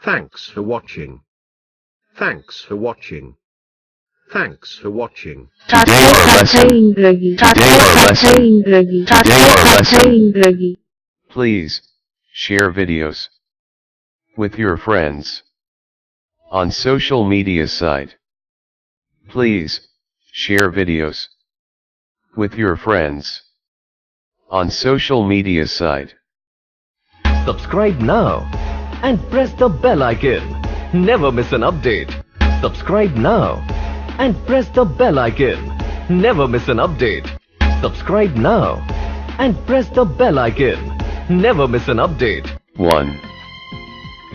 Thanks for watching. Thanks for watching. Thanks for watching. Today our lesson. Please share videos with your friends on social media site. Please share videos with your friends on social media site. Subscribe now and press the bell icon. Never miss an update. Subscribe now and press the bell icon. Never miss an update. Subscribe now and press the bell icon. Never miss an update. 1.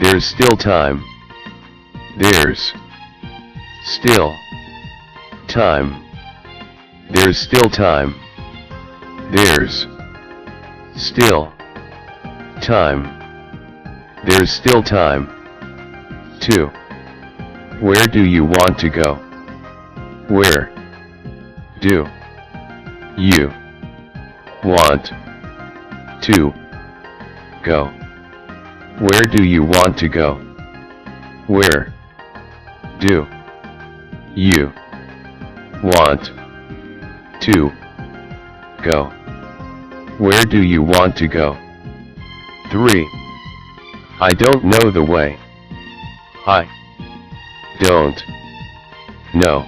There's still time. There's still time. There's still time. There's still time. There's still time. 2. Where do you want to go? Where do you want to go? Where do you want to go? Where do you want to go? Where do you want to go? 3. I don't know the way. I don't know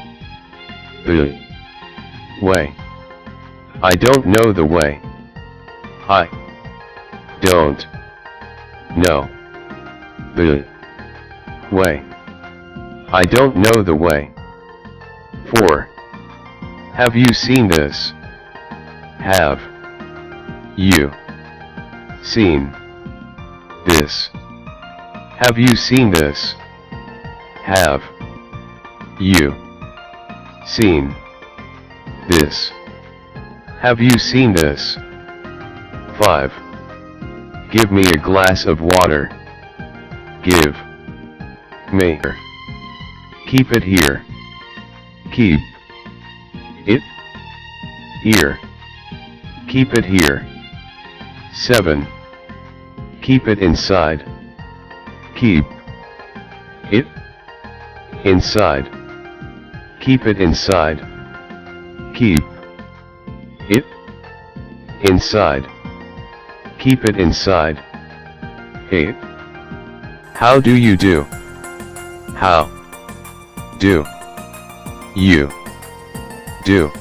the way. I don't know the way. I don't know the way. I don't know the way. 4. Have you seen this? Have you seen this? Have you seen this? Have you seen this? Have you seen this? 5. Give me a glass of water. Give me. Keep it here. Keep it here. Keep it here. 7. Keep it inside. Keep it inside. Keep it inside. Keep it inside. Keep it inside. 8. How do you do? How do you do?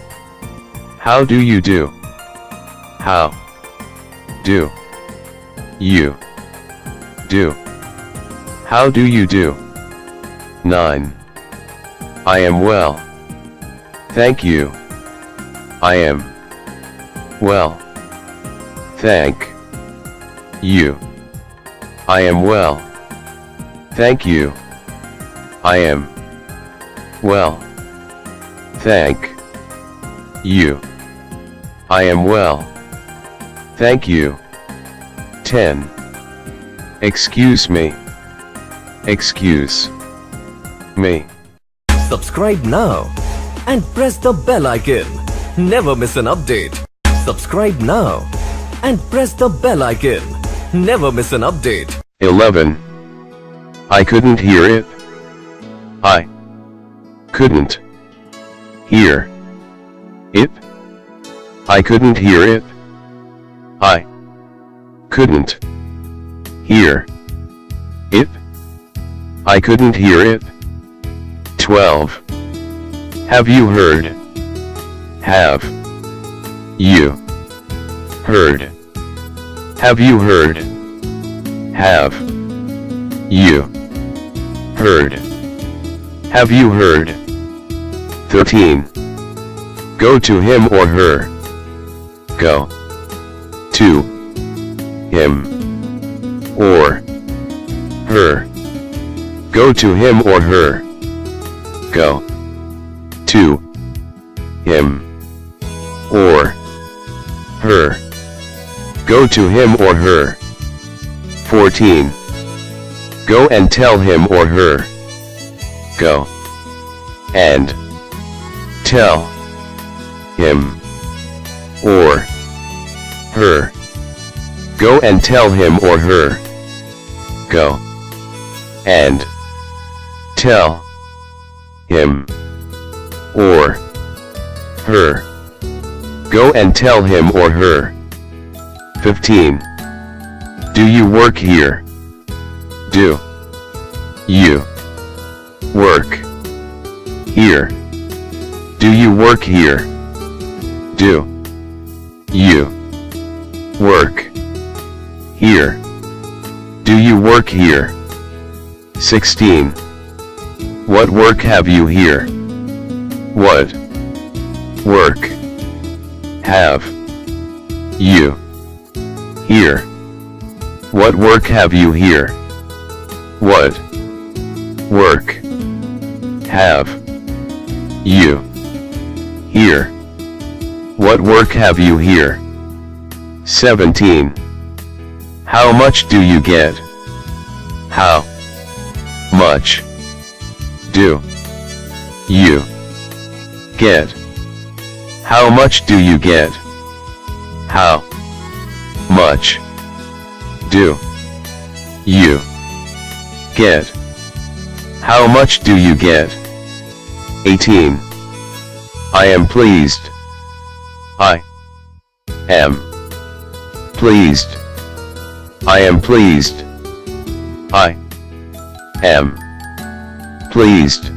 How do you do? How do you do? How do you do? 9. I am well. Thank you. I am well. Thank you. I am well. Thank you. I am well. Thank you. I am well. Thank you. 10. Excuse me. Excuse me. Subscribe now and press the bell icon. Never miss an update. Subscribe now and press the bell icon. Never miss an update. 11. I couldn't hear it. I couldn't hear it. I couldn't hear it. I couldn't hear it. I couldn't hear it. 12. Have you heard? Have you heard? Have you heard? Have you heard? Have you heard? 13. Go to him or her. Go to him or her. Go to him or her. Go to him or her. Go to him or her. 14. Go and tell him or her. Go and tell him or her. Go and tell him or her. Go and tell him or her. Go and tell him or her. 15. Do you work here? Do you work here? Do you work here? Do you work here? Do you work here? 16. What work have you here? What work have you here? What work have you here? What work have you here? What work have you here? 17. How much do you get? How much do you get? How much do you get? How much do you get? How much do you get? 18. I am pleased. I am pleased. I am pleased. I am pleased.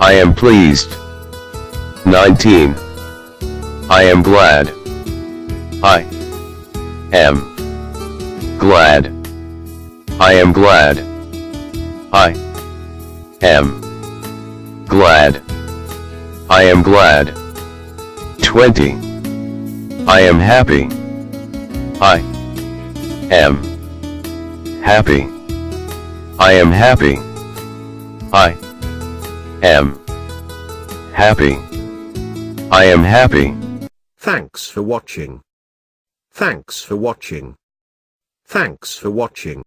I am pleased. 19. I am glad. I am glad. I am glad. I am glad. I am glad. 20. I am happy. I am happy. I am happy. I am happy. I am happy. Thanks for watching. Thanks for watching. Thanks for watching.